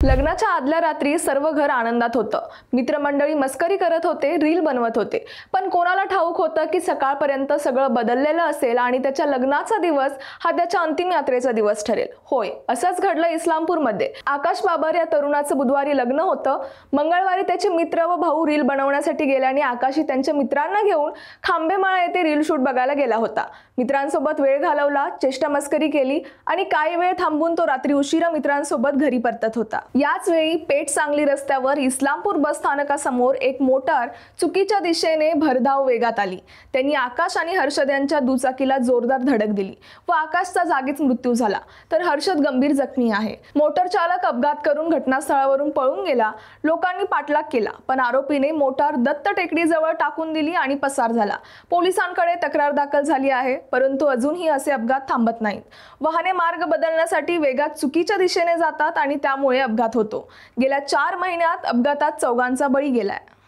लग्नाच्या आदल्या रात्री सर्व घर आनंदात होतं. मित्रमंडळी मस्करी करत होते, रील बनवत होते. पण कोणाला ठाऊक होतं की सकाळपर्यंत सगळं बदललेलं असेल आणि त्याच्या लग्नाचा दिवस हा त्याच्या अंतिम यात्रेचा दिवस ठरेल. होय, असंच घडलं इस्लामपूरमध्ये. आकाश बाबर या तरुणाचं बुधवारी लग्न होतं. मंगळवारी त्याचे मित्र व भाऊ रील बनवण्यासाठी गेल्याने आकाशी त्यांच्या मित्रांना घेऊन खांबेमाळा येथे रील शूट बघायला गेला होता. मित्रांसोबत वेळ घालवला, चेष्टा मस्करी केली आणि काही वेळ थांबून तो रात्री उशिरा मित्रांसोबत घरी परतत होता. याच वेळी पेठ सांगली रस्त्यावर इस्लामपूर बस स्थानकासमोर एक मोटार चुकीच्या दिशेने भरधाव वेगात आली. त्यांनी आकाश आणि हर्षद यांच्या दुचाकीला जोरदार धडक दिली व आकाशचा जागीच मृत्यू झाला, तर हर्षद गंभीर जखमी आहे. मोटार चालक अपघात करून घटनास्थळावरून पळून गेला. लोकांनी पाठलाग केला, पण आरोपीने मोटार दत्त टेकडीजवळ टाकून दिली आणि पसार झाला. पोलिसांकडे तक्रार दाखल झाली आहे, परंतु अजूनही असे अपघात थांबत नाहीत. वाहने मार्ग बदलण्यासाठी वेगात चुकीच्या दिशेने जातात आणि त्यामुळे अपघात होतो. गेल्या 4 महिन्यात अपघातात 4 बळी गेलाय.